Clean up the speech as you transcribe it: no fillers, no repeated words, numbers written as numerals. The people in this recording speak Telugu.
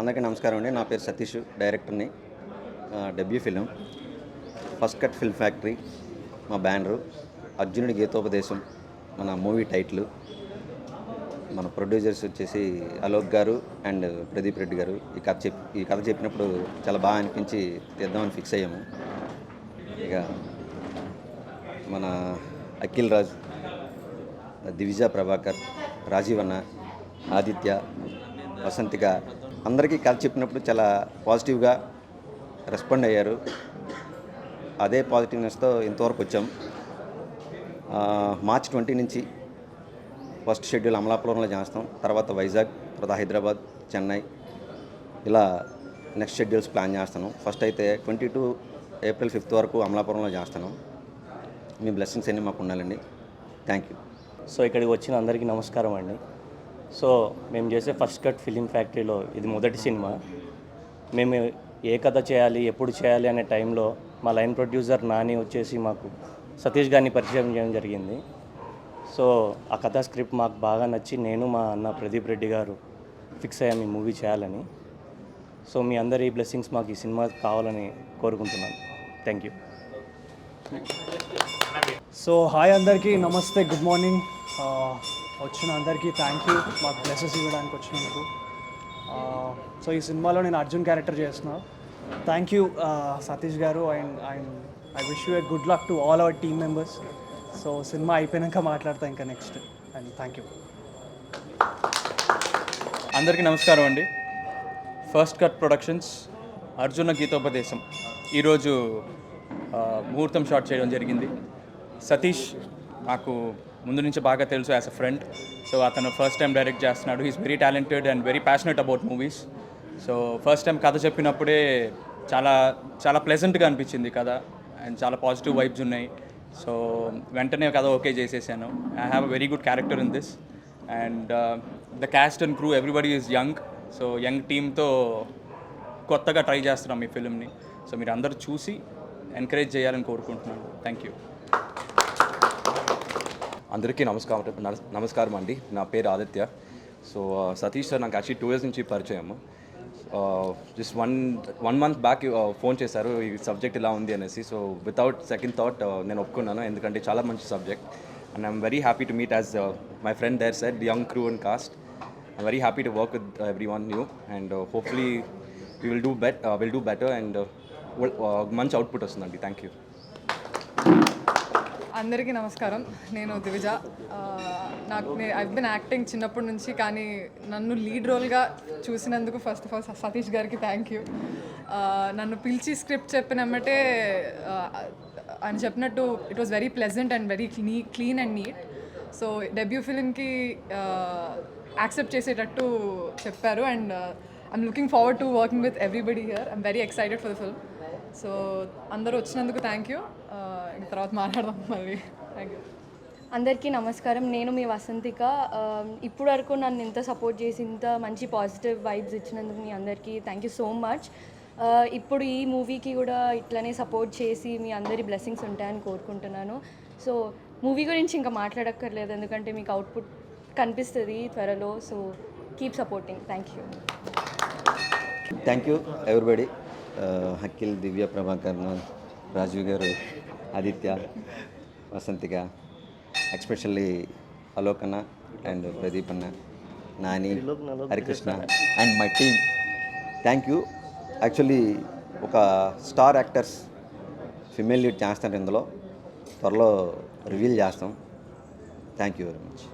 అందరికీ నమస్కారం అండి. నా పేరు సతీష్, డైరెక్టర్ని. Debut film first cut film factory మా బ్యానరు. అర్జునుడి గీతోపదేశం మన మూవీ టైటిల్. మన ప్రొడ్యూసర్స్ వచ్చేసి అలోక్ గారు అండ్ ప్రదీప్ రెడ్డి గారు. ఈ కథ చెప్పినప్పుడు చాలా బాగా అనిపించి తీద్దామని ఫిక్స్ అయ్యాము. ఇక మన అఖిల్ రాజ్, దివిజా ప్రభాకర్, రాజీవ్ అన్న, ఆదిత్య, వసంతిక అందరికీ కథ చెప్పినప్పుడు చాలా పాజిటివ్గా రెస్పాండ్ అయ్యారు. అదే పాజిటివ్నెస్తో ఇంతవరకు వచ్చాం. మార్చ్ 20 నుంచి ఫస్ట్ షెడ్యూల్ అమలాపురంలో చేస్తాం. తర్వాత వైజాగ్, తర్వాత హైదరాబాద్, చెన్నై, ఇలా నెక్స్ట్ షెడ్యూల్స్ ప్లాన్ చేస్తాను. ఫస్ట్ అయితే 22 ఏప్రిల్ 5 వరకు అమలాపురంలో చేస్తాను. మీ బ్లెస్సింగ్స్ అన్నీ మాకు ఉండాలండి. Thank you. సో ఇక్కడికి వచ్చిన అందరికీ నమస్కారం అండి. సో మేము చేసే ఫస్ట్ కట్ ఫిలిం ఫ్యాక్టరీలో ఇది మొదటి సినిమా. మేము ఏ కథ చేయాలి, ఎప్పుడు చేయాలి అనే టైంలో మా లైన్ ప్రొడ్యూసర్ నాని వచ్చేసి మాకు సతీష్ గారిని పరిచయం చేయడం జరిగింది. సో ఆ కథ స్క్రిప్ట్ మాకు బాగా నచ్చి నేను మా అన్న ప్రదీప్ రెడ్డి గారు ఫిక్స్ అయ్యాము ఈ మూవీ చేయాలని. సో మీ అందరి బ్లెస్సింగ్స్ మాకు ఈ సినిమా కావాలని కోరుకుంటున్నాను. Thank you. సో హాయ్ అందరికీ, నమస్తే, గుడ్ మార్నింగ్. వచ్చిన అందరికీ థ్యాంక్ యూ మాకు బ్లెసెస్ ఇవ్వడానికి వచ్చినందుకు. సో ఈ సినిమాలో నేను అర్జున్ క్యారెక్టర్ చేస్తున్నా. థ్యాంక్ యూ సతీష్ గారు. And I wish you a good luck to all our team members. So cinema అయిపోయాక మాట్లాడతా ఇంకా నెక్స్ట్. And thank you. అందరికీ నమస్కారం అండి. ఫస్ట్ కట్ ప్రొడక్షన్స్ అర్జున గీతోపదేశం ఈరోజు ముహూర్తం షాట్ చేయడం జరిగింది. సతీష్ నాకు ముందు నుంచి బాగా తెలుసు యాజ్ అ ఫ్రెండ్. సో అతను ఫస్ట్ టైం డైరెక్ట్ చేస్తున్నాడు. He's very talented and very passionate about movies. So first time కథ చెప్పినప్పుడే చాలా చాలా ప్లెజెంట్గా అనిపించింది కథ అండ్ చాలా పాజిటివ్ వైబ్స్ ఉన్నాయి. సో వెంటనే కథ ఓకే చేసేసాను. I have a very good character in this and the cast and crew everybody is young. So young టీమ్తో కొత్తగా ట్రై చేస్తున్నాం ఈ ఫిల్మ్ని. సో మీరు అందరూ చూసి ఎంకరేజ్ చేయాలని కోరుకుంటున్నాను. Thank you. అందరికీ నమస్కారం అండి. నా పేరు ఆదిత్య. సో సతీష్ సార్ నాకు యాక్చువల్లీ 2 years నుంచి పరిచయం. Just one month back phone చేశారు ఈ సబ్జెక్ట్ ఇలా ఉంది అనేసి. సో వితౌట్ సెకండ్ థాట్ నేను ఒప్పుకున్నాను, ఎందుకంటే చాలా మంచి subject and I'm very happy to meet as my friend there said the young crew and cast. I'm very happy to work with everyone new and hopefully will do better and మంచి అవుట్పుట్ వస్తుందండి. Thank you. అందరికీ నమస్కారం. నేను దివిజ. ఐ బిన్ యాక్టింగ్ చిన్నప్పటి నుంచి, కానీ నన్ను లీడ్ రోల్గా చూసినందుకు ఫస్ట్ ఆఫ్ ఆల్ సతీష్ గారికి థ్యాంక్ యూ. నన్ను పిలిచి స్క్రిప్ట్ చెప్పినమ్మటే ఆయన చెప్పినట్టు it was very pleasant and very clean and neat. So debut ఫిలింకి యాక్సెప్ట్ చేసేటట్టు చెప్పారు and I'm looking forward to working with everybody here. I'm very excited for the film. So అందరూ వచ్చినందుకు థ్యాంక్ యూ. తర్వాత మాట్లాడదాం మళ్ళీ. Thank you. అందరికీ నమస్కారం. నేను మీ వసంతిక. ఇప్పుడు వరకు నన్ను ఇంత సపోర్ట్ చేసి ఇంత మంచి పాజిటివ్ వైబ్స్ ఇచ్చినందుకు మీ అందరికీ థ్యాంక్ యూ సో మచ్. ఇప్పుడు ఈ మూవీకి కూడా ఇట్లనే సపోర్ట్ చేసి మీ అందరి బ్లెస్సింగ్స్ ఉంటాయని కోరుకుంటున్నాను. సో మూవీ గురించి ఇంకా మాట్లాడక్కర్లేదు, ఎందుకంటే మీకు అవుట్పుట్ కనిపిస్తుంది త్వరలో. So keep supporting. Thank you. Thank you everybody. Akhil, Divya Prabhakar, Rajiv గారు, ఆదిత్య, వసంతిక, ఎక్స్పెషల్లీ అలోక్ అన్న అండ్ ప్రదీప్ అన్న, Nani, Harikrishna and my team. Thank you. Actually ఒక స్టార్ యాక్టర్స్ ఫిమేల్ లీడ్ చేస్తారు ఇందులో. త్వరలో రివీల్ చేస్తాం. Thank you very much.